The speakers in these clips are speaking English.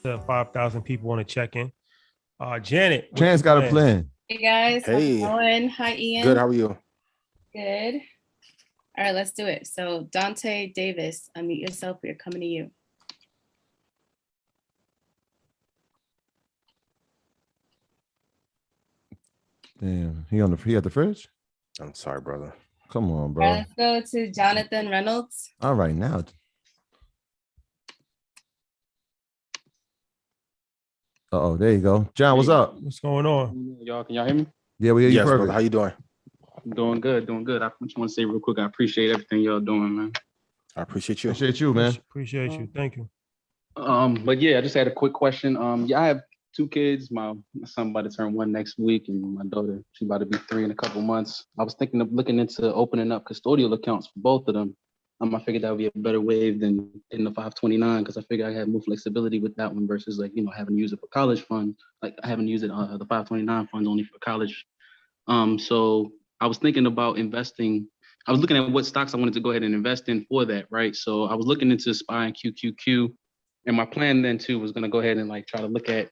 The 5,000 people want to check in. Janet, what's Chance your got a plan? plan. Hey guys, how's it Hey, going? Hi Ian. good. How are you? Good. All right, let's do it. So Dante Davis, unmute yourself. We're coming to you. Damn, he at the fridge? I'm sorry, brother. Come on, All bro. right, let's go to Jonathan Reynolds. All right, now. Uh-oh, there you go. John, what's up? What's going on? Y'all, can y'all hear me? Yeah, we hear you Yes, brother. perfect. How you doing? I'm doing good, doing good. I just want to say real quick, I appreciate everything y'all doing, man. I appreciate you. Appreciate you, man. Appreciate you. Thank you. But yeah, I just had a quick question. Yeah, I have two kids. My son about to turn 1 next week, and my daughter, she's about to be 3 in a couple months. I was thinking of looking into opening up custodial accounts for both of them. I figured that would be a better way than in the 529, because I figured I had more flexibility with that one versus like, having to use it for college fund, like having to use it the 529 funds only for college. So I was thinking about investing. I was looking at what stocks I wanted to go ahead and invest in for that, right? So I was looking into SPY and QQQ, and my plan then too was going to go ahead and like try to look at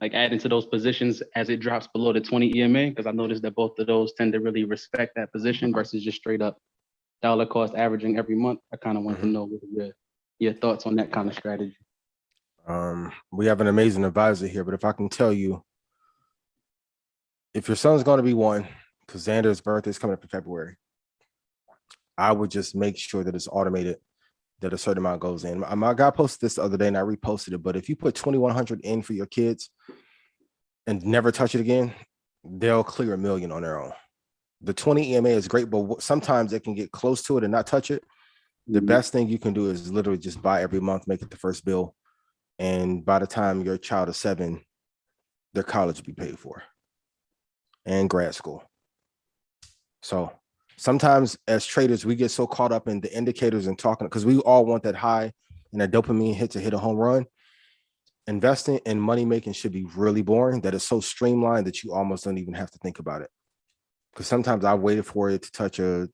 like adding to those positions as it drops below the 20 EMA, because I noticed that both of those tend to really respect that position versus just straight up dollar cost averaging every month. I kind of wanted to know what your thoughts on that kind of strategy. We have an amazing advisor here, but if I can tell you, if your son's going to be 1, because Xander's birthday is coming up in February, I would just make sure that it's automated, that a certain amount goes in. My guy posted this the other day and I reposted it, but if you put 2,100 in for your kids and never touch it again, they'll clear $1 million on their own. The 20 EMA is great, but sometimes they can get close to it and not touch it. The best thing you can do is literally just buy every month, make it the first bill. And by the time your child is 7, their college will be paid for and grad school. So sometimes as traders, we get so caught up in the indicators and talking, because we all want that high and that dopamine hit to hit a home run. Investing and money making should be really boring, that it's so streamlined that you almost don't even have to think about it. Because sometimes I waited for it to touch a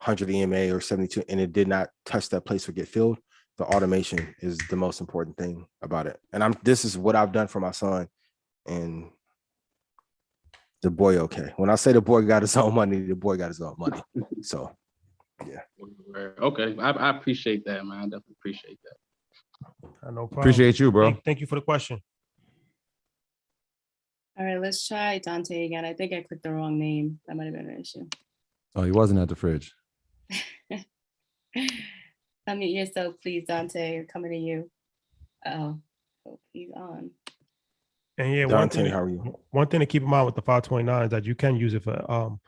100 EMA or 72 and it did not touch that place or get filled. The automation is the most important thing about it. And this is what I've done for my son, and the boy, okay. When I say the boy got his own money, the boy got his own money. So, yeah. Okay, I appreciate that, man. I definitely appreciate that. No problem. Appreciate you, bro. Thank you for the question. All right, let's try Dante again. I think I clicked the wrong name. That might have been an issue. Oh, he wasn't at the fridge. Unmute yourself, please, Dante. We're coming to you. Oh, he's on. And yeah, Dante, how are you? One thing to keep in mind with the 529 is that you can use it for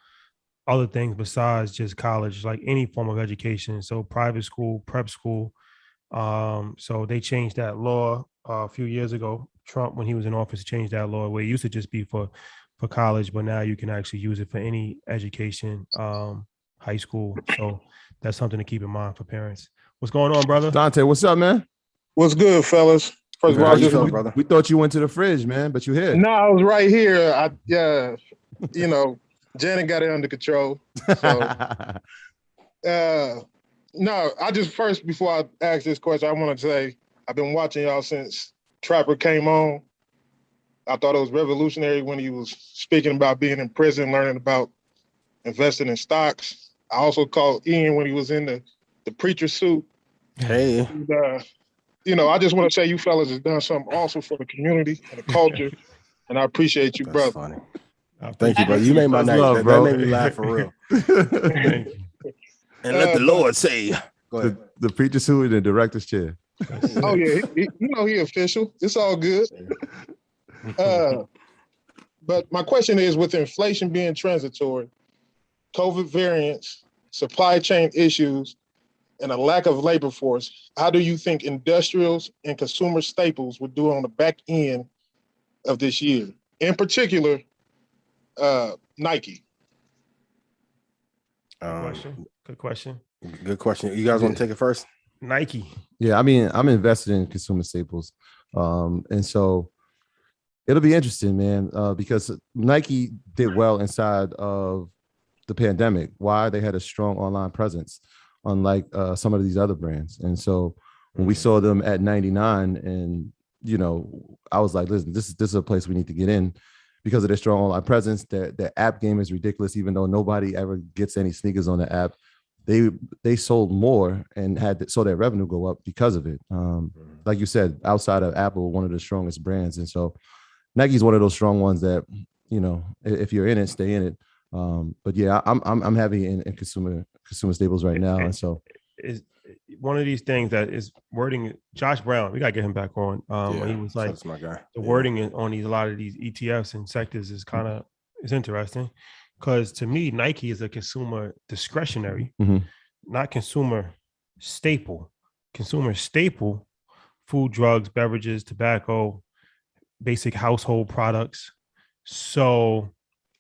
other things besides just college, like any form of education. So private school, prep school. So they changed that law a few years ago. Trump, when he was in office, changed that law where it used to just be for college, but now you can actually use it for any education, high school. So that's something to keep in mind for parents. What's going on, brother? Dante, what's up, man? What's good, fellas? First of all, brother? We thought you went to the fridge, man, but you here. No, I was right here. Janet got it under control. So, no, I just first, before I ask this question, I want to say I've been watching y'all since Trapper came on. I thought it was revolutionary when he was speaking about being in prison, learning about investing in stocks. I also called Ian when he was in the preacher suit. Hey. And, I just want to say you fellas has done something awesome for the community and the culture, and I appreciate you, brother. Funny. Thank you, brother. You made my night. Love, bro. That made me laugh for real. Thank you. And let the Lord say, go ahead. The preacher suit and the director's chair. Oh yeah, he official. It's all good. But my question is, with inflation being transitory, COVID variants, supply chain issues, and a lack of labor force, how do you think industrials and consumer staples would do on the back end of this year? In particular, Nike. Good question. Good question. You guys want to take it first? Nike. Yeah, I mean, I'm invested in consumer staples. And so it'll be interesting, man, because Nike did well inside of the pandemic. Why? They had a strong online presence, unlike some of these other brands. And so when we saw them at 99, and you know, I was like, listen, this is a place we need to get in because of their strong online presence. Their app game is ridiculous, even though nobody ever gets any sneakers on the app. They sold more and saw their revenue go up because of it. Like you said, outside of Apple, one of the strongest brands, and so Nike's one of those strong ones that, you know, if you're in it, stay in it. But yeah, I'm heavy in consumer staples right now, and so is one of these things that is wording. Josh Brown, we gotta get him back on. When he was like, that's my guy. the wording on a lot of these ETFs and sectors is kind of is interesting, because to me, Nike is a consumer discretionary, not consumer staple. Consumer staple, food, drugs, beverages, tobacco, basic household products. So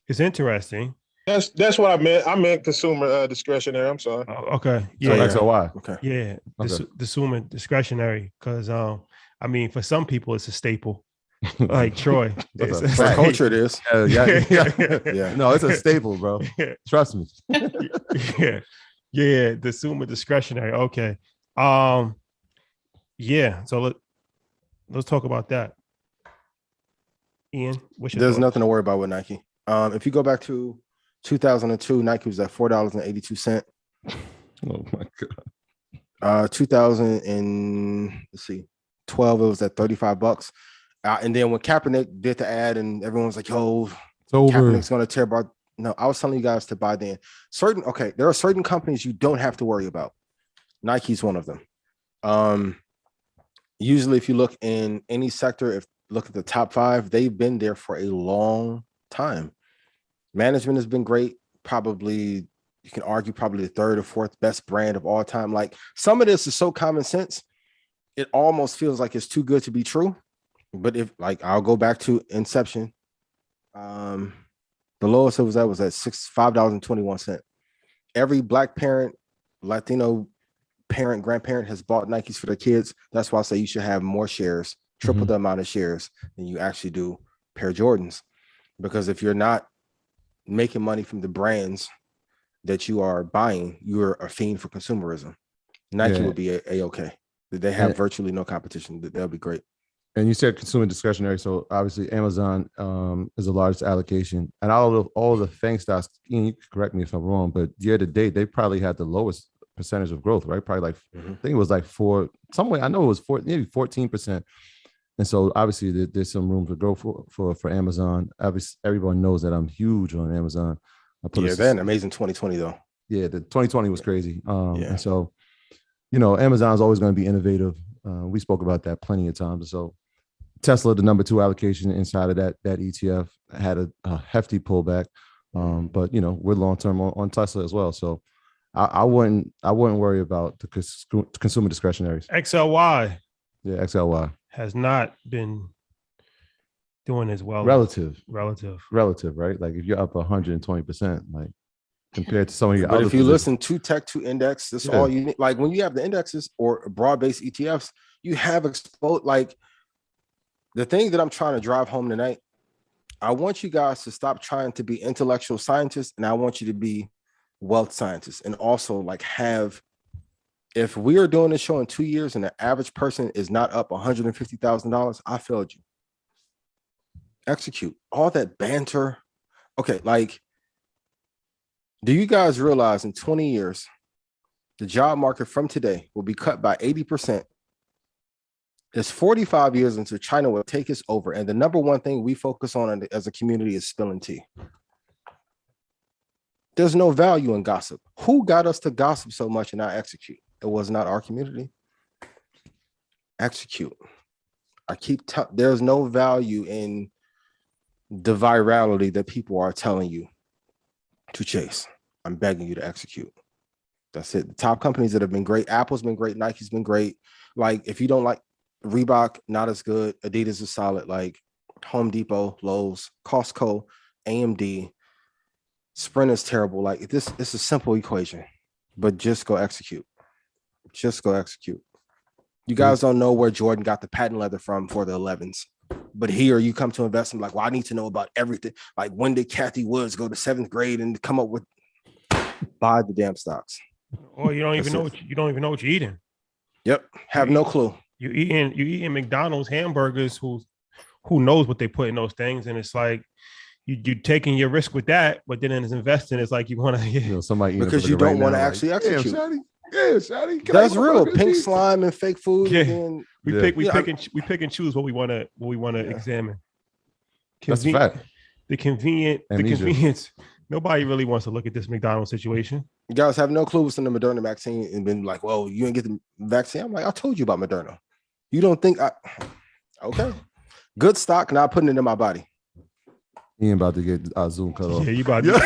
it's interesting. That's what I meant. I meant consumer discretionary. I'm sorry. Okay. so Yeah. XOY. Okay. Yeah. Okay. Consumer discretionary. Because I mean, for some people it's a staple. Like Troy. That's It's a For fact. culture, it is. Yeah. No, it's a staple, bro. Trust me. Yeah. Consumer discretionary. Okay. Yeah. So let's talk about that. Ian, what's your There's thoughts? nothing to worry about with Nike. If you go back to 2002, Nike was at $4.82. Oh my god. 2000 and let's see, 12, it was at $35. And then when Kaepernick did the ad, and everyone was like, "Yo, It's over." Kaepernick's gonna tear about." No, I was telling you guys to buy then. There are certain companies you don't have to worry about. Nike's one of them. Usually, if you look in any sector, look at the top 5, they've been there for a long time. Management has been great. Probably, you can argue, probably the 3rd or 4th best brand of all time. Like, some of this is so common sense, it almost feels like it's too good to be true. But if, like, I'll go back to inception. The lowest it was at $5.21. Every Black parent, Latino parent, grandparent has bought Nikes for their kids. That's why I say you should have more shares, triple the amount of shares than you actually do pair Jordans. Because if you're not making money from the brands that you are buying, you're a fiend for consumerism. Nike would be a-okay. They have virtually no competition. That'll be great. And you said consumer discretionary, so obviously Amazon is the largest allocation, and all of the FANG stocks. You can correct me if I'm wrong, but year to date they probably had the lowest percentage of growth, right? Probably like I think it was like 4 somewhere. I know it was maybe 14%. And so obviously there's some room to grow for Amazon. Obviously, everyone knows that I'm huge on Amazon. They're an amazing 2020 though. Yeah, the 2020 was crazy. And so, you know, Amazon's always going to be innovative. We spoke about that plenty of times. So Tesla, the number 2 allocation inside of that ETF, had a hefty pullback. But you know, we're long term on Tesla as well. So I wouldn't worry about the consumer discretionaries. XLY. Yeah, XLY has not been doing as well. Relative, right? Like if you're up 120%, like compared to some of your but other if you positions. listen to Tech 2 Index, that's all you need. Like when you have the indexes or broad-based ETFs, you have exposed. Like the thing that I'm trying to drive home tonight, I want you guys to stop trying to be intellectual scientists, and I want you to be wealth scientists, and also like have. If we are doing this show in 2 years and the average person is not up $150,000, I failed you. Execute all that banter. Okay, like, do you guys realize in 20 years, the job market from today will be cut by 80%? It's 45 years until China will take us over. And the number one thing we focus on as a community is spilling tea. There's no value in gossip. Who got us to gossip so much and not execute? It was not our community. Execute. There's no value in the virality that people are telling you to chase. I'm begging you to execute. That's it. The top companies that have been great, Apple's been great, Nike's been great. Like if you don't like Reebok, not as good. Adidas is solid. Like Home Depot, Lowe's, Costco, AMD, Sprint is terrible. Like this, it's a simple equation, but just go execute. Just go execute. You guys don't know where Jordan got the patent leather from for the 11s, but here you come to invest in like, well, I need to know about everything. Like when did Kathy Woods go to 7th grade and come up with buy the damn stocks? Or you don't even know what you're eating. Yep. Have no clue. You eating McDonald's hamburgers who knows what they put in those things, and it's like you taking your risk with that, but then as investing, it's like you want to You know, somebody eating a Because you burger don't right want to now, actually like, execute. Yeah, Shotty. That's real. Pink slime and fake food. Yeah. And then, we Yeah. pick we Yeah, pick and choose what we want to Yeah. examine. That's a fact. The convenience. Nobody really wants to look at this McDonald's situation. you guys have no clue what's in the Moderna vaccine and been like, well, you didn't get the vaccine. I'm like, I told you about Moderna. You don't think okay. Good stock, not putting it in my body. He ain't about to get Zoom cut off. Yeah, you about to, you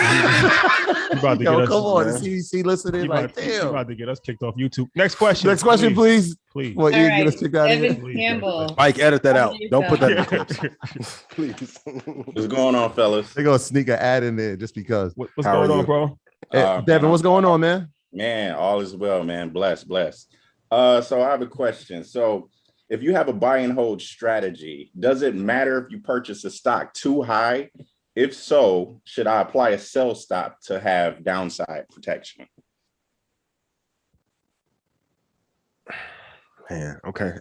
about to Yo, get us. come on, man. the CDC listening. You Like, about, you damn. about to get us kicked off YouTube. Next question. Next question, please. Please. Well, All you right, get us kicked out of here. Evan Please, Campbell. Mike, edit that out. Unmute Don't put that in the yourself. clips. Please. What's going on, fellas? They're gonna sneak an ad in there just because. What's How are going on, you? bro? Devin, what's going on, man? Man, all is well, man. Bless. So I have a question. So if you have a buy and hold strategy, does it matter if you purchase a stock too high? If so, should I apply a sell stop to have downside protection? Man, okay.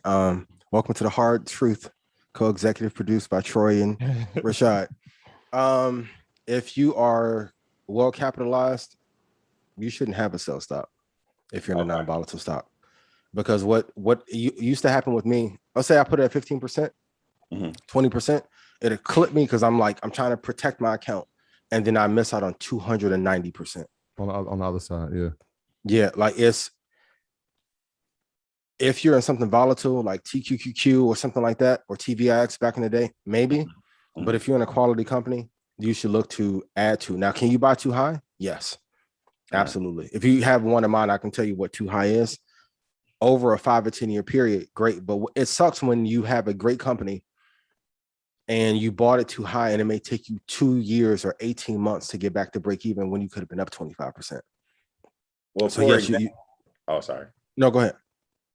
Welcome to the Hard Truth, co-executive produced by Troy and Rashad. If you are well capitalized, you shouldn't have a sell stop if you're in a non-volatile stock. Because what used to happen with me, let's say I put it at 15%, 20%, it'll clip me because I'm trying to protect my account, and then I miss out on 290%. On the other side, yeah. Yeah, like if you're in something volatile like TQQQ or something like that, or TVIX back in the day, maybe. But if you're in a quality company, you should look to add to. Now, can you buy too high? Yes, absolutely. If you have one in mind, I can tell you what too high is. Over a 5 or 10 year period, great. But it sucks when you have a great company and you bought it too high and it may take you 2 years or 18 months to get back to break even when you could have been up 25%. Well, So yes, oh, sorry. No, go ahead.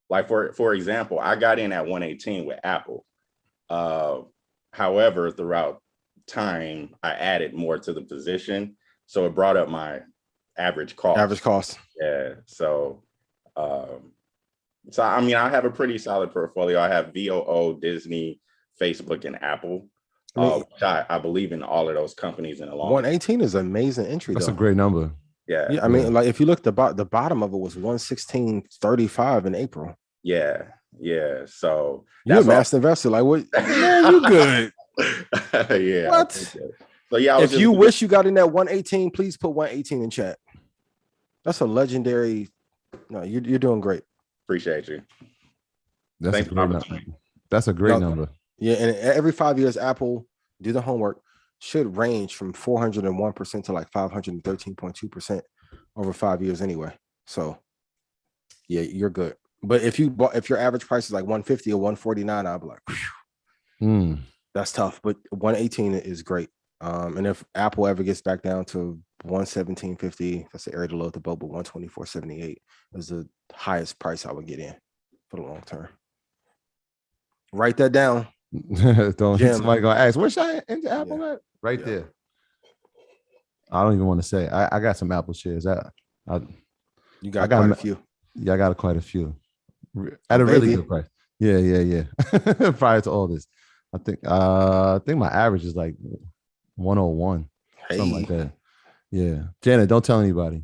Like for example, I got in at 118 with Apple. However, throughout time, I added more to the position, so it brought up my average cost. Yeah. So, I mean, I have a pretty solid portfolio. I have VOO, Disney, Facebook, and Apple. I believe in all of those companies in a long. 118 is an amazing entry. That's though. a great number. Yeah. I mean, like if you look the bottom of it was 116.35 in April. Yeah. So You're a master investor. Like what? Man, you good. Yeah. What? So yeah, if you wish you got in that 118, please put 118 in chat. That's a legendary. No, you're doing great. Appreciate you. That's a great number. That's a great number. Yeah, and every 5 years, Apple, do the homework, should range from 401% to like 513.2% over 5 years anyway. So yeah, you're good. But if your average price is like 150 or 149, I'll be like, that's tough. But 118 is great. And if Apple ever gets back down to 117.50, that's the area to load the boat, but 124.78 is the highest price I would get in for the long term. Write that down. Don't Jim. somebody gonna ask, where's I into Apple at? Right there. I don't even want to say. I got some Apple shares. You got quite a few. Yeah, I got quite a few at a really good price. Yeah. Prior to all this, I think my average is like 101, something like that. Yeah, Janet, don't tell anybody.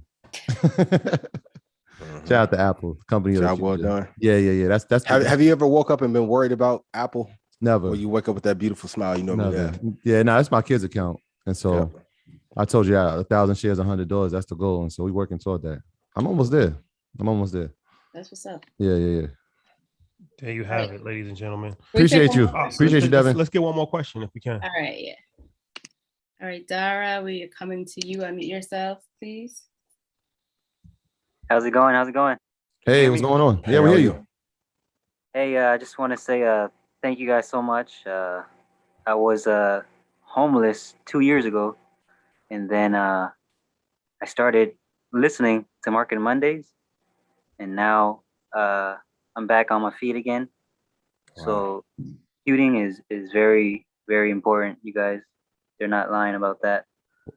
Shout out to Apple, company. Job well done. Yeah. That's. Have you ever woke up and been worried about Apple? Never. Or you wake up with that beautiful smile, you know. Never. Yeah, no, that's my kid's account, and so I told you, 1,000 shares, $100. That's the goal, and so we're working toward that. I'm almost there. That's what's up. Yeah. There you have it, ladies and gentlemen. Appreciate you. Appreciate you, Devin. Let's get one more question if we can. All right, yeah. All right, Dara, we are coming to you. Unmute yourself, please. How's it going? Hey, what's going on? Yeah, we hear you. Hey, I just want to say thank you guys so much. I was homeless 2 years ago, and then I started listening to Market Mondays, and now I'm back on my feet again. Wow. So shooting is very, very important. You guys, they're not lying about that.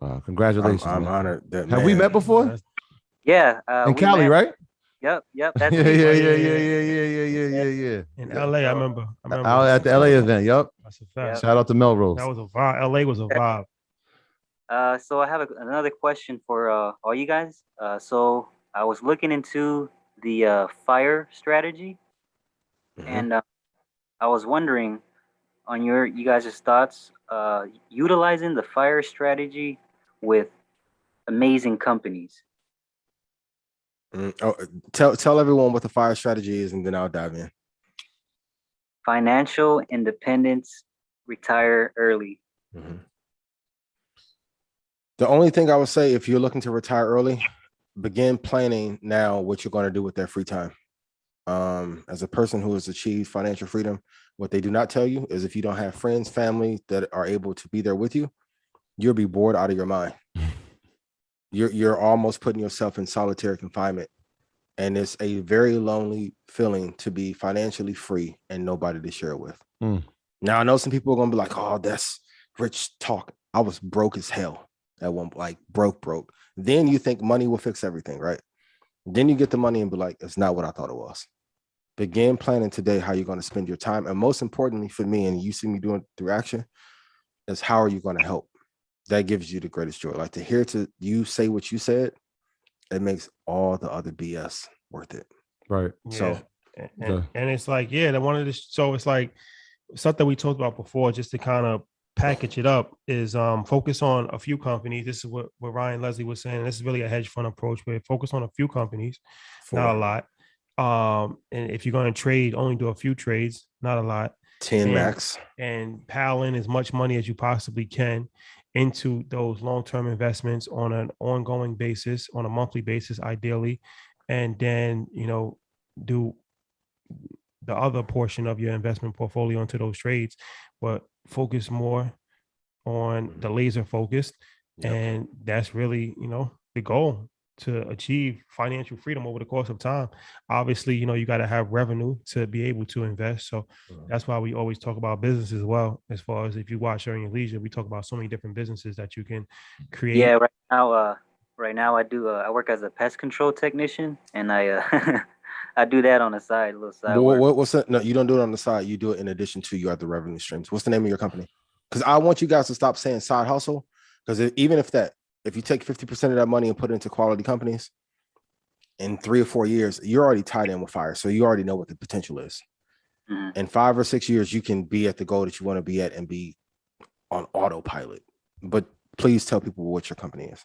Wow, congratulations. I'm honored. Have we met before? Yeah. In Cali, right? Yep. Yeah, That's yeah, me. yeah, yeah, yeah, yeah, yeah, yeah, yeah, yeah, yeah. In Yeah. LA, I So, remember. Out at the LA event. Yep. That's a yep. fact. Shout out to That Melrose. was a vibe. LA was a vibe. So I have another question for all you guys. So I was looking into the fire strategy, and I was wondering on you guys' thoughts utilizing the fire strategy with amazing companies. Oh, tell everyone what the fire strategy is, and then I'll dive in. Financial independence, retire early. The only thing I would say, if you're looking to retire early, begin planning now what you're going to do with that free time. As a person who has achieved financial freedom, what they do not tell you is if you don't have friends, family that are able to be there with you, you'll be bored out of your mind. You're almost putting yourself in solitary confinement. And it's a very lonely feeling to be financially free and nobody to share with. Now, I know some people are going to be like, oh, that's rich talk. I was broke as hell at one, like broke. Then you think money will fix everything, right? Then you get the money and be like, it's not what I thought it was. Begin planning today how you're going to spend your time. And most importantly for me, and you see me doing through action, is how are you going to help? That gives you the greatest joy. Like to hear you say what you said, it makes all the other BS worth it. Right. Yeah. So, and it's like, yeah, they wanted to. So it's like something we talked about before, just to kind of package it up, is focus on a few companies. This is what Ryan Leslie was saying. This is really a hedge fund approach, where focus on a few companies, not a lot. And if you're going to trade, only do a few trades, not a lot. 10 max. And pile in as much money as you possibly can into those long-term investments on an ongoing basis, on a monthly basis, ideally. And then, do the other portion of your investment portfolio into those trades, but focus more on the laser focused. And that's really, the goal to achieve financial freedom over the course of time. Obviously, you got to have revenue to be able to invest. So that's why we always talk about business as well. As far as if you watch during your leisure, we talk about so many different businesses that you can create. Yeah, right now I do. I work as a pest control technician, and I I do that on the side, a little side work. What's that? No, you don't do it on the side. You do it in addition to your other revenue streams. What's the name of your company? Because I want you guys to stop saying side hustle. Because even if you take 50% of that money and put it into quality companies, in 3 or 4 years, you're already tied in with fire. So you already know what the potential is. In 5 or 6 years, you can be at the goal that you want to be at and be on autopilot. But please tell people what your company is.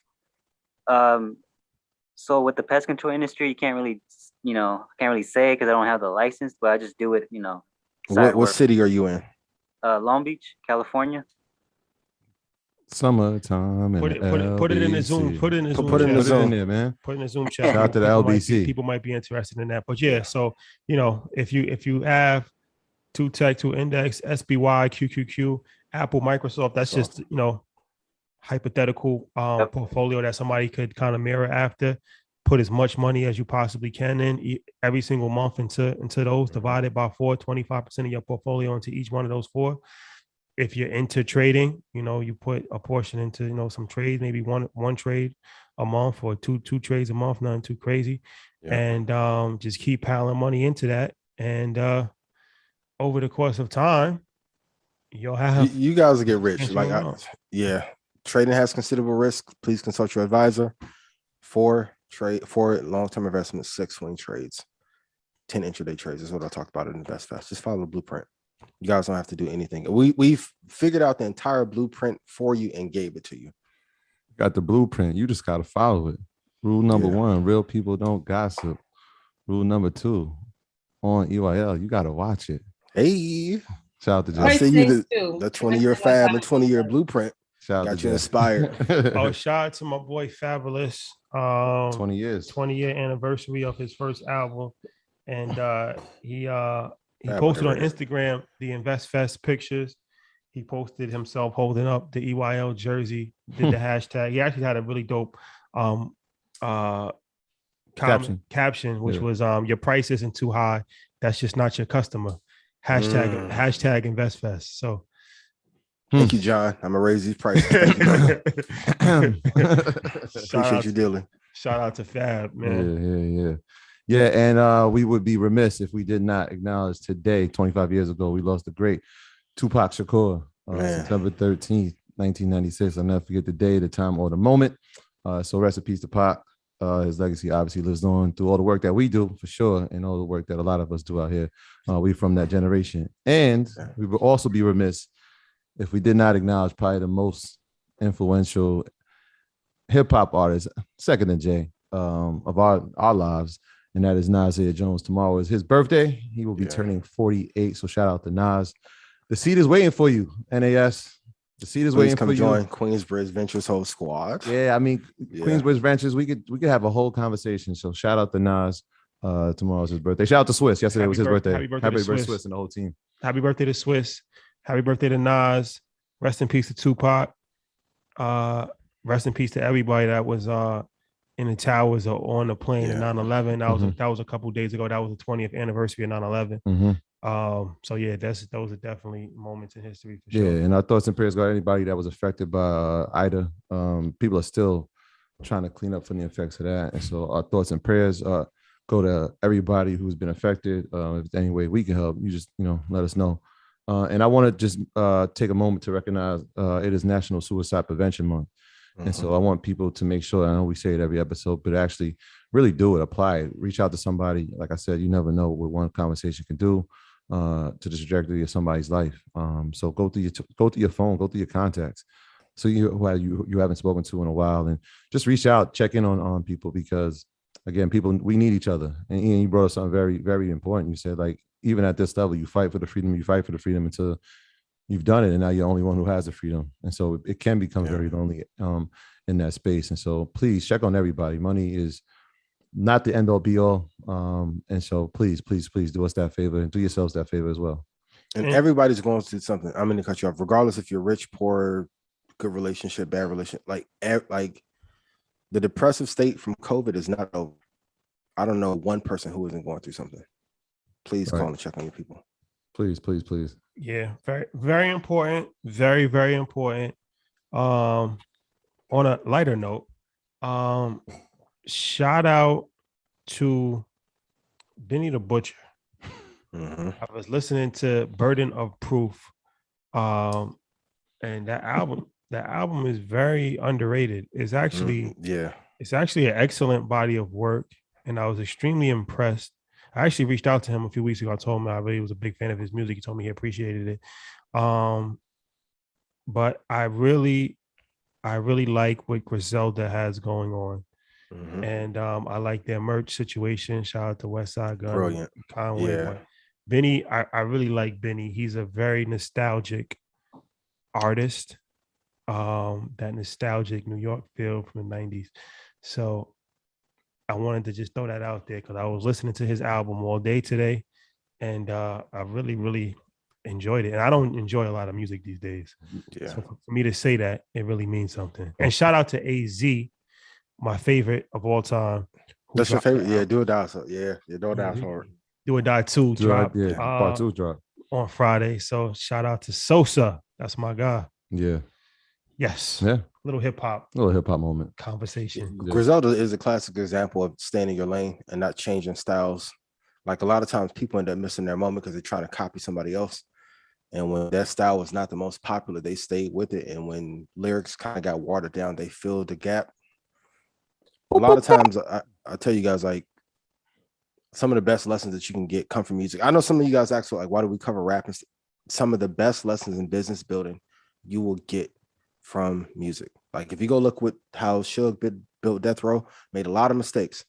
So with the pest control industry, you can't really, say because I don't have the license, but I just do it, What city are you in? Long Beach, California. Summertime. Put it in the Zoom. Put it in the Zoom. Put it in the Put it in Zoom. there, man. Put in the Zoom chat. Shout out to the LBC. People might be interested in that. But yeah, so if you have 2 Tech, 2 Index, SBY, QQQ, Apple, Microsoft, that's just hypothetical portfolio that somebody could kind of mirror after. Put as much money as you possibly can in every single month into those, divided by 4, 25% of your portfolio into each one of those 4. If you're into trading, you put a portion into, some trades, maybe one trade a month or two trades a month, nothing too crazy. And just keep piling money into that. And over the course of time, you'll have you guys will get rich. Yeah. Trading has considerable risk. Please consult your advisor. 4 long-term investments, 6 swing trades, 10 intraday trades. Is what I talked about in Invest Fast. Just follow the blueprint. You guys don't have to do anything. We've figured out the entire blueprint for you and gave it to you. Got the blueprint. You just got to follow it. Rule number 1, real people don't gossip. Rule number 2, on EYL, you got to watch it. Hey. Shout out to Joe. I see you the 20-year fab and 20-year blueprint. Shout out got to you Jeff. inspired. Shout out to my boy Fabulous. 20 years. 20-year anniversary of his first album. And he posted on Instagram the Invest Fest pictures. He posted himself holding up the EYL jersey, did the hashtag. He actually had a really dope caption, which was your price isn't too high. That's just not your customer. Hashtag Invest Fest. So thank you, John. I'm gonna raise these prices. Appreciate you dealing. Shout out to Fab, man. Yeah. Yeah, and we would be remiss if we did not acknowledge today, 25 years ago, we lost the great Tupac Shakur, Man. September 13th, 1996. I'll never forget the day, the time, or the moment. So rest in peace to Pac. His legacy obviously lives on through all the work that we do, for sure, and all the work that a lot of us do out here. We from that generation. And we would also be remiss if we did not acknowledge probably the most influential hip-hop artist, second to Jay, of our lives, and that is Nasir Jones. Tomorrow is his birthday. He will be turning 48. So shout out to Nas. The seat is waiting for you, NAS. The seat is waiting for you. Join Queensbridge Ventures whole squad. Yeah, I mean, Queensbridge Ventures, we could have a whole conversation. So shout out to Nas. Tomorrow's his birthday. Shout out to Swiss. Yesterday was his birthday. Happy birthday to Swiss and the whole team. Happy birthday to Swiss. Happy birthday to Nas. Rest in peace to Tupac. Rest in peace to everybody that was in the towers or on the plane in 9/11. That was a couple of days ago. That was the 20th anniversary of 9/11. So yeah, those are definitely moments in history for sure. Yeah, and our thoughts and prayers go to anybody that was affected by Ida. People are still trying to clean up from the effects of that, and so our thoughts and prayers go to everybody who's been affected. If there's any way we can help, you just let us know. And I want to just take a moment to recognize it is National Suicide Prevention Month. And so I want people to make sure, I know we say it every episode, but actually really do it, apply it, reach out to somebody. Like I said, you never know what one conversation can do to the trajectory of somebody's life. So go through your phone, go through your contacts. So you haven't spoken to in a while, and just reach out, check in on people, because again, we need each other. And Ian, you brought up something very, very important. You said, like, even at this level, you fight for the freedom until you've done it, and now you're the only one who has the freedom. And so it can become very lonely in that space. And so please check on everybody. Money is not the end all be all. And so please do us that favor, and do yourselves that favor as well. And everybody's going through something. I'm going to cut you off, regardless if you're rich, poor, good relationship, bad relationship. Like the depressive state from COVID is not over. I don't know one person who isn't going through something. Please call and check on your people. Please. Yeah, very, very important. Very, very important. On a lighter note, shout out to Benny the Butcher. I was listening to Burden of Proof, and that album is very underrated. It's actually it's actually an excellent body of work, and I was extremely impressed. I actually reached out to him a few weeks ago. I told him I really was a big fan of his music. He told me he appreciated it. But I really like what Griselda has going on. And I like their merch situation. Shout out to Westside Gun. Brilliant. Conway. Yeah. Benny, I really like Benny. He's a very nostalgic artist. That nostalgic New York feel from the 90s. So I wanted to just throw that out there because I was listening to his album all day today, and I really, really enjoyed it. And I don't enjoy a lot of music these days. Yeah. So for me to say that, it really means something. And shout out to AZ, my favorite of all time. That's your favorite? Yeah, Do or Die. So yeah, Do or Die hard. Do or Die 2 drop. Yeah, part 2 drop on Friday. So shout out to Sosa. That's my guy. Yeah. Yes. Yeah. Little hip hop moment. Conversation. Yeah. Griselda is a classic example of staying in your lane and not changing styles. Like a lot of times people end up missing their moment because they're trying to copy somebody else. And when that style was not the most popular, they stayed with it. And when lyrics kind of got watered down, they filled the gap. A lot of times I tell you guys, like, some of the best lessons that you can get come from music. I know some of you guys ask, like, why do we cover rap? And some of the best lessons in business building you will get from music. Like if you go look with how Suge built Death Row, made a lot of mistakes,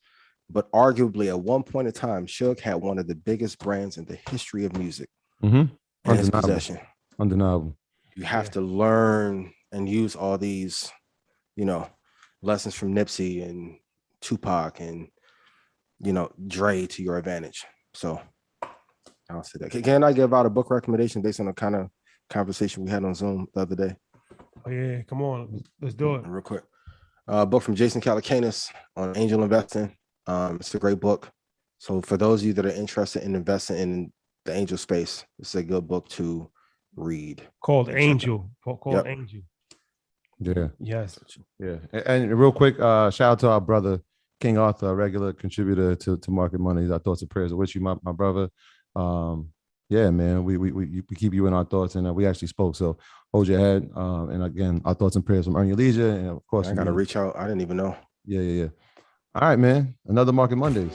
but arguably at one point in time, Suge had one of the biggest brands in the history of music in his possession. Undeniable. You have to learn and use all these, lessons from Nipsey and Tupac and, Dre to your advantage. So I'll say that. Can I give out a book recommendation based on the kind of conversation we had on Zoom the other day? Oh yeah, come on, let's do it real quick. Book from Jason Calacanis on angel investing. It's a great book. So for those of you that are interested in investing in the angel space, it's a good book to read. Called Angel. Called Angel. Yeah. Yes. Yeah. And real quick, shout out to our brother King Arthur, a regular contributor to Market Mondays. Our thoughts and prayers are with you, my brother. Yeah, man, we keep you in our thoughts, and we actually spoke. So hold your head. And again, our thoughts and prayers from Earn Your Leisure, and of course, I gotta reach out. I didn't even know. Yeah. All right, man. Another Market Mondays.